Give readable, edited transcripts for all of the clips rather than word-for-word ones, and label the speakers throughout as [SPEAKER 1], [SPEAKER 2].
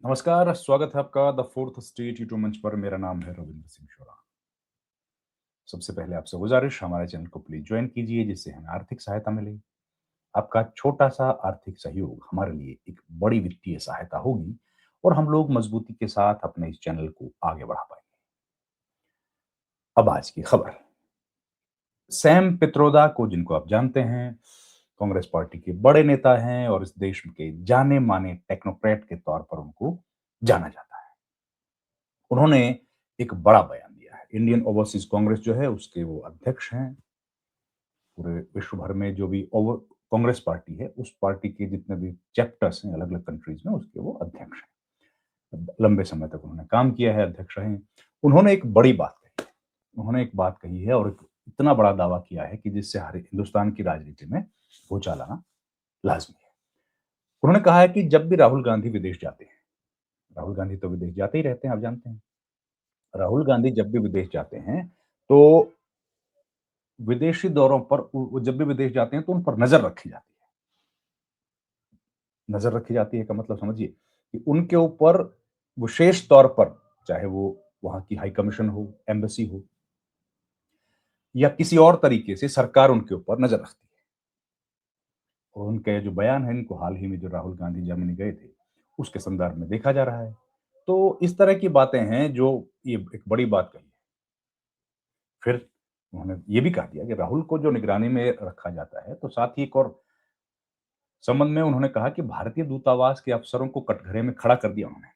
[SPEAKER 1] नमस्कार, स्वागत है आपका द फोर्थ स्टेट यूट्यूब मंच पर। मेरा नाम है रविंद्र सिंह शोरा। सबसे पहले आपसे गुजारिश, हमारे चैनल को प्लीज ज्वाइन कीजिए जिससे हमें आर्थिक सहायता मिले। आपका छोटा-सा आर्थिक सहयोग हमारे लिए एक बड़ी वित्तीय सहायता होगी और हम लोग मजबूती के साथ अपने इस चैनल को आगे बढ़ा पाएँगे। अब आज की खबर। सैम पित्रोदा को जिनको आप जानते हैं, कांग्रेस पार्टी के बड़े नेता हैं और इस देश के जाने-माने टेक्नोक्रेट के तौर पर उनको जाना जाता है। उन्होंने एक बड़ा बयान दिया है। इंडियन ओवरसीज कांग्रेस जो है उसके वो अध्यक्ष हैं। पूरे विश्व भर में जो भी ओवर कांग्रेस पार्टी है, उस पार्टी के जितने भी चैप्टर्स हैं अलग-अलग कंट्रीज में, उसके वो अध्यक्ष हैं। लंबे समय तक उन्होंने काम किया है, अध्यक्ष रहे हैं। उन्होंने एक बड़ी बात कही। उन्होंने एक बात कही है और एक इतना बड़ा दावा किया है कि जिससे हर हिंदुस्तान की राजनीति में भूचाल आना लाज़मी है। उन्होंने कहा है कि जब भी राहुल गांधी विदेश जाते हैं, राहुल गांधी तो विदेश जाते ही रहते हैं, आप जानते हैं। राहुल गांधी जब भी विदेश जाते हैं, तो विदेशी दौरों पर वो जब भी विदेश जाते हैं तो उन पर नज़र रखी जाती है। नज़र रखी जाती है का मतलब समझिए कि उनके ऊपर विशेष तौर पर, चाहे वो वहाँ की हाई कमीशन हो, एम्बेसी हो या किसी और तरीके से सरकार उनके ऊपर नज़र रखती है। और उनके जो बयान है, इनको हाल ही में जो राहुल गांधी जर्मनी गए थे, उसके संदर्भ में देखा जा रहा है। तो इस तरह की बातें हैं जो ये एक बड़ी बात कही है। फिर उन्होंने ये भी कहा दिया कि राहुल को जो निगरानी में रखा जाता है, तो साथ ही एक और संबंध में उन्होंने कहा कि भारतीय दूतावास के अफसरों को कटघरे में खड़ा कर दिया उन्होंने।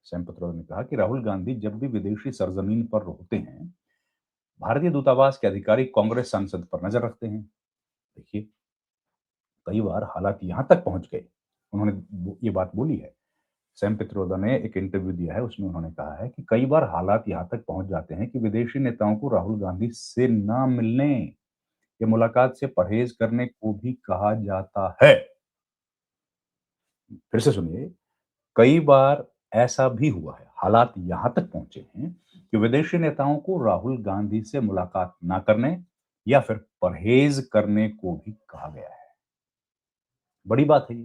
[SPEAKER 1] सैम पित्रोदा ने कहा कि राहुल गांधी जब भी विदेशी सरजमीन पर होते हैं, भारतीय दूतावास के अधिकारी कांग्रेस सांसद पर नजर रखते हैं। देखिए, कई बार हालात यहाँ तक पहुंच गए, उन्होंने ये बात बोली है। सैम पित्रोदा ने एक इंटरव्यू दिया है, उसमें उन्होंने कहा है कि कई बार हालात यहाँ तक पहुंच जाते हैं कि विदेशी नेताओं को राहुल गांधी से ना मिलने या मुलाकात से परहेज करने को भी कहा जाता है। फिर से सुनिए, कई बार ऐसा भी हुआ है, हालात यहाँ तक पहुँचे हैं कि विदेशी नेताओं को राहुल गांधी से मुलाकात ना करने या फिर परहेज़ करने को भी कहा गया है। बड़ी बात है ये।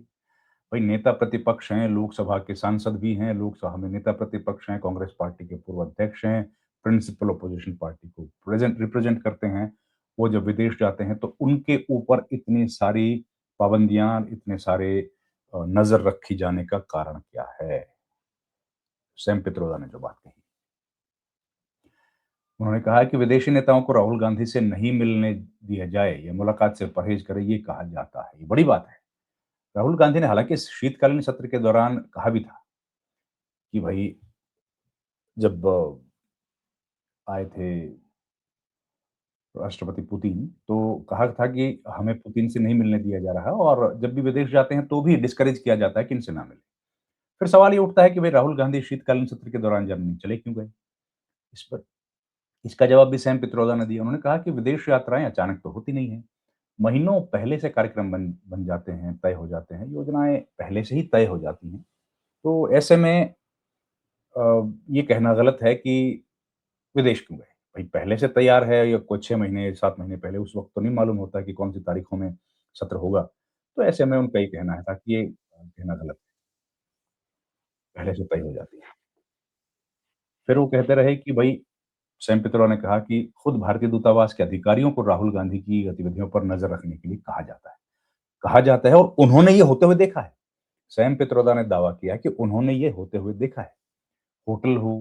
[SPEAKER 1] भई नेता प्रतिपक्ष हैं, लोकसभा के सांसद भी हैं, लोकसभा में नेता प्रतिपक्ष हैं, कांग्रेस पार्टी के पूर्व अध्यक्ष हैं, प्रिंसिपल अपोज़िशन पार्टी को रिप्रेज़ेंट करते हैं। वो जब विदेश जाते हैं तो उनके ऊपर इतनी सारी पाबंदियाँ, इतने सारे नज़र रखी जाने का कारण क्या है? सैम पित्रोदा ने जो बात कही। उन्होंने कहा है कि विदेशी नेताओं को राहुल गांधी से नहीं मिलने दिया जाए या मुलाकात से परहेज करें, ये कहा जाता है। ये बड़ी बात है। राहुल गांधी ने हालांकि इस शीतकालीन सत्र के दौरान कहा भी था कि भाई, जब आए थे राष्ट्रपति पुतिन, तो कहा था कि हमें पुतिन से नहीं मिलने दिया जा रहा और जब भी विदेश जाते हैं तो भी डिस्करेज किया जाता है कि इनसे ना मिलें। फिर सवाल ये उठता है कि भाई, राहुल गांधी शीतकालीन सत्र के दौरान जर्मनी चले क्यों गए? इस पर इसका जवाब भी सैम पित्रोदा ने दिया। उन्होंने कहा कि विदेश यात्राएं अचानक तो होती नहीं है। महीनों पहले से कार्यक्रम बन बन जाते हैं, तय हो जाते हैं, योजनाएँ पहले से ही तय हो जाती हैं। तो ऐसे में अ, ये कहना गलत है कि विदेश क्यों गए? भई, पहले से तैयार है या कोई 6 महीने, 7 महीने पहले, उस वक़्त तो नहीं मालूम होता कि कौन-सी तारीखों में सत्र होगा। तो ऐसे में उनका ये कहना था कि ये कहना गलत है, पहले से तय हो जाती है। फिर वो कहते रहे कि भई, सैम पित्रोदा ने कहा कि खुद भारतीय दूतावास के अधिकारियों को राहुल गांधी की गतिविधियों पर नज़र रखने के लिए कहा जाता है। कहा जाता है और उन्होंने ये होते हुए देखा है। सैम पित्रोदा ने दावा किया कि उन्होंने ये होते हुए देखा है। होटल हो,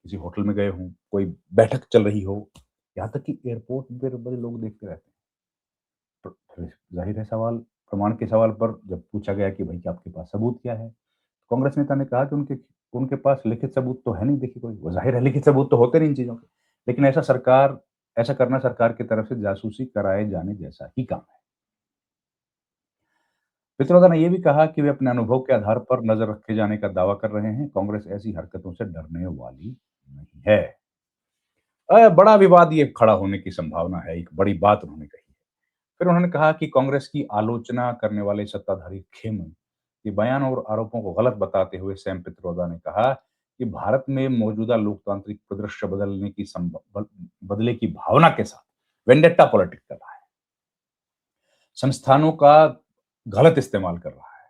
[SPEAKER 1] किसी होटल में गए हों, कोई बैठक चल रही हो, यहाँ तक कि एयरपोर्ट पे बड़े लोग देखते रहते हैं। तो फिर ज़ाहिर है सवाल, प्रमाण के सवाल पर जब पूछा गया कि भई, क्या आपके पास सबूत क्या है? कांग्रेस नेता ने कहा कि उनके उनके पास लिखित सबूत तो है नहीं, देखिए कोई। वो ज़ाहिर है लिखित सबूत तो होते नहीं इन चीज़ों के। लेकिन ऐसा करना सरकार की तरफ से जासूसी कराए जाने जैसा ही काम है। पित्रोदा ने ये भी कहा कि वे अपने अनुभव के आधार पर नज़र रखे जाने का दावा कर रहे हैं। कांग्रेस ऐसी हरकतों से डरने वाली नहीं है। बड़ा विवाद ये खड़ा होने की संभावना है, एक बड़ी बात उन्होंने कही है। फिर उन्होंने कहा कि कांग्रेस की आलोचना करने वाले सत्ताधारी खेम के बयान और आरोपों को गलत बताते हुए सैम पित्रोदा ने कहा कि भारत में मौजूदा लोकतांत्रिक परिदृश्य बदले की भावना के साथ वेंडेट्टा पॉलिटिक्स कर रहा है, संस्थानों का गलत इस्तेमाल कर रहा है।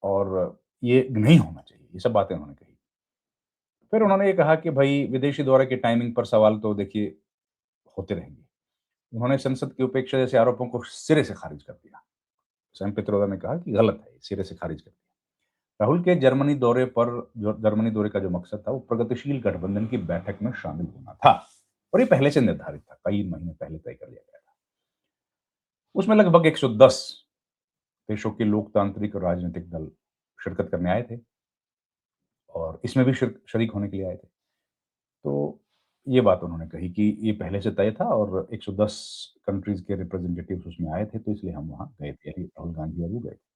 [SPEAKER 1] और ये नहीं होना चाहिए। ये सब बातें उन्होंने कही। फिर उन्होंने ये कहा कि भई विदेशी दौरे की टाइमिंग पर सवाल तो देखिए होते रहेंगे। उन्होंने संसद की उपेक्षा जैसे आरोपों को सिरे से खारिज कर दिया। सैम पित्रोदा ने कहा कि गलत है, सिरे से खारिज कर दिया। राहुल के जर्मनी दौरे पर जो जर्मनी दौरे का जो मकसद था, वो प्रगतिशील गठबंधन की बैठक में शामिल होना था और ये पहले से निर्धारित था, कई महीने पहले तय कर लिया गया था। उसमें लगभग 110 देशों के लोकतांत्रिक और राजनीतिक दल शिरकत करने आए थे और इसमें भी शरीक होने के लिए आए थे। तो ये बात उन्होंने कही कि ये पहले से तय था और 110 कंट्रीज़ के रिप्रेजेंटेटिव्स उसमें आए थे, तो इसलिए हम वहाँ गए थे, राहुल गांधी और वो गए थे।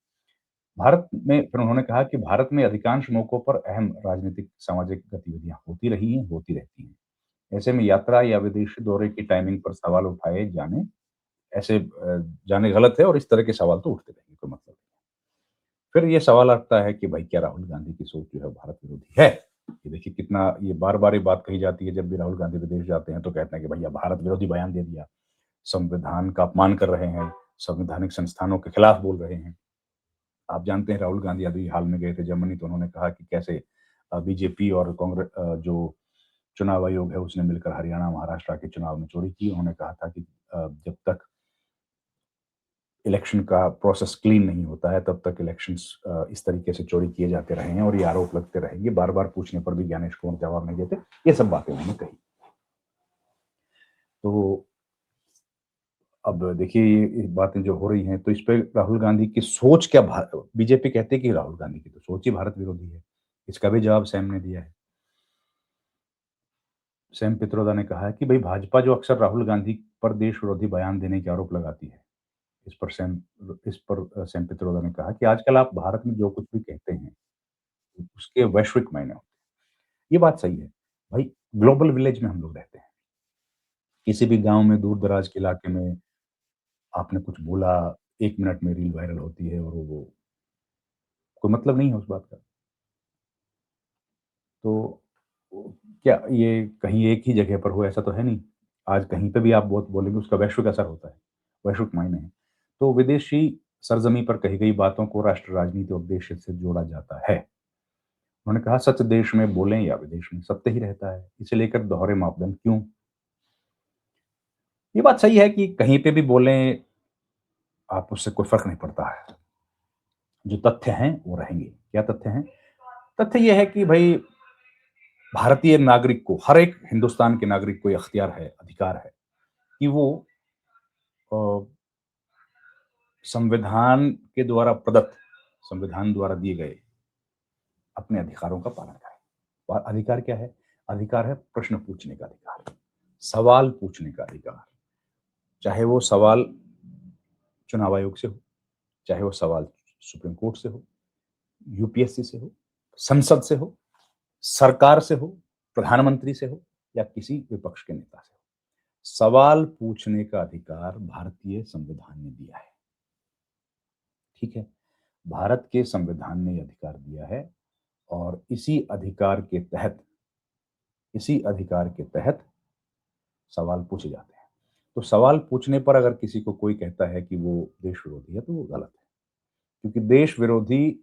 [SPEAKER 1] भारत में फिर उन्होंने कहा कि भारत में अधिकांश मौकों पर अहम राजनीतिक, सामाजिक गतिविधियाँ होती रही हैं, होती रहती हैं। ऐसे में यात्रा या विदेशी दौरे की टाइमिंग पर सवाल उठाए जाने जाने गलत है और इस तरह के सवाल तो उठते रहेंगे, कोई मतलब नहीं। फिर ये सवाल आता है कि भाई क्या राहुल गांधी की सोच जो है भारत विरोधी है? ये देखिए कितना ये बार-बार ये बात कही जाती है जब भी राहुल गांधी विदेश जाते हैं तो कहते हैं कि भैया भारत विरोधी बयान दे दिया, संविधान का अपमान कर रहे हैं, संवैधानिक संस्थानों के खिलाफ बोल रहे हैं। आप जानते हैं राहुल गांधी अभी हाल में गए थे जर्मनी तो उन्होंने कहा कि कैसे बीजेपी और कांग्रेस जो चुनाव आयोग है उसने मिलकर हरियाणा, महाराष्ट्र के चुनाव में चोरी की। उन्होंने कहा था कि जब तक इलेक्शन का प्रोसेस क्लीन नहीं होता है तब तक इलेक्शंस इस तरीके से चोरी किए जाते रहे हैं और ये आरोप लगते रहेंगे। बार-बार पूछने पर भी ज्ञानेश कुमार जवाब नहीं देते। ये सब बातें उन्होंने कही। तो अब देखिए ये बातें जो हो रही हैं तो इस पे राहुल गांधी की सोच क्या भा बीजेपी कहती है कि राहुल गांधी की तो सोच ही भारत विरोधी है। इसका भी जवाब सैम ने दिया है। सैम पित्रोदा ने कहा है कि भई भाजपा जो अक्सर राहुल गांधी पर देश विरोधी बयान देने के आरोप लगाती है। इस पर सैम पित्रोदा ने कहा कि आजकल आप भारत में जो कुछ भी कहते हैं, उसके वैश्विक मायने होते हैं। ये बात सही है। भाई ग्लोबल विलेज में हम लोग रहते हैं। किसी भी गाँव में दूर-दराज के इलाके में आपने कुछ बोला, 1 मिनट में रील वायरल होती है और वो कोई मतलब नहीं है उस बात का। तो वो क्या ये कहीं एक ही जगह पर हो ऐसा तो है नहीं। आज कहीं पे भी आप बहुत बोलेंगे उसका वैश्विक असर होता है, वैश्विक मायने हैं। तो विदेशी सरज़मी पर कही गई बातों को राष्ट्र राजनीति और उद्देश्य से जोड़ा जाता है। उन्होंने कहा सच देश में बोलें या विदेश में सत्य ही रहता है। इसे लेकर दोहरे मापदंड क्यों? ये बात सही है कि कहीं पे भी बोलें, आप उससे कोई फ़र्क नहीं पड़ता है। जो तथ्य हैं वो रहेंगे। क्या तथ्य हैं? तथ्य ये है कि भई भारतीय नागरिक को, हर एक हिंदुस्तान के नागरिक को ये अख्तियार है, अधिकार है कि वो अ, संविधान के द्वारा प्रदत्त, संविधान द्वारा दिए गए अपने अधिकारों का पालन करें। और अधिकार क्या है? अधिकार है प्रश्न पूछने का अधिकार, सवाल पूछने का अधिकार। चाहे वो सवाल चुनाव आयोग से हो, चाहे वो सवाल सुप्रीम कोर्ट से हो, यूपीएससी से हो, संसद से हो, सरकार से हो, प्रधानमंत्री से हो या किसी विपक्ष के नेता से हो। सवाल पूछने का अधिकार भारतीय संविधान ने दिया है, ठीक है? भारत के संविधान ने ये अधिकार दिया है और इसी अधिकार के तहत सवाल पूछे जाते हैं। तो सवाल पूछने पर अगर किसी को कोई कहता है कि वो देश विरोधी है, तो वो गलत है। क्योंकि देश विरोधी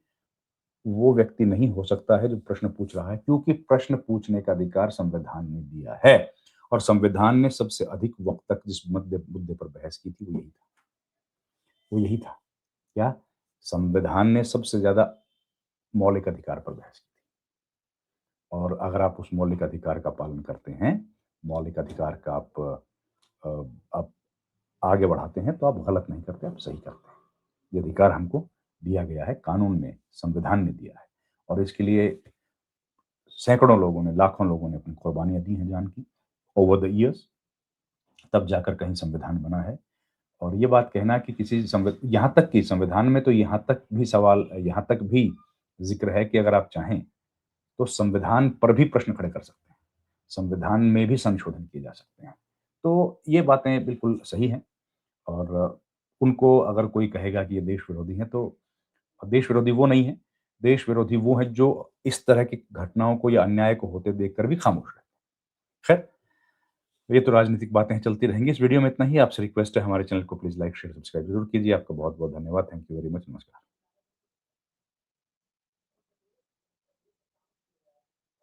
[SPEAKER 1] वो व्यक्ति नहीं हो सकता है जो प्रश्न पूछ रहा है, क्योंकि प्रश्न पूछने का अधिकार संविधान ने दिया है और संविधान ने सबसे अधिक वक़्त तक जिस मुद्दे पर बहस की थी, वो यही था। क्या? संविधान ने सबसे ज़्यादा मौलिक अधिकार पर बहस की थी और अगर आप उस मौलिक अधिकार का पालन करते हैं, मौलिक अधिकार का आप आगे बढ़ाते हैं, तो आप गलत नहीं करते, आप सही करते हैं। ये अधिकार हमको दिया गया है, कानून ने, संविधान ने दिया है और इसके लिए सैकड़ों लोगों ने, लाखों लोगों ने अपनी कुर्बानियाँ दी हैं जान की, ओवर द ईयर्स, तब जाकर कहीं संविधान बना है। और ये बात कहना कि किसी यहाँ तक कि संविधान में तो यहाँ तक भी ज़िक्र है कि अगर आप चाहें, तो संविधान पर भी प्रश्न खड़े कर सकते हैं। संविधान में भी संशोधन किए जा सकते हैं। तो ये बातें बिल्कुल सही हैं और उनको अगर कोई कहेगा कि ये देश विरोधी हैं, तो देश विरोधी वो नहीं है। देश विरोधी वो हैं जो इस तरह की घटनाओं को या अन्याय को होते देखकर भी खामोश रहते हैं। खैर, ये तो राजनीतिक बातें चलती रहेंगी। इस वीडियो में इतना ही। आपसे रिक्वेस्ट है हमारे चैनल को प्लीज़ लाइक, शेयर, सब्सक्राइब ज़रूर कीजिए। आपका बहुत-बहुत धन्यवाद। Thank you very much. नमस्कार।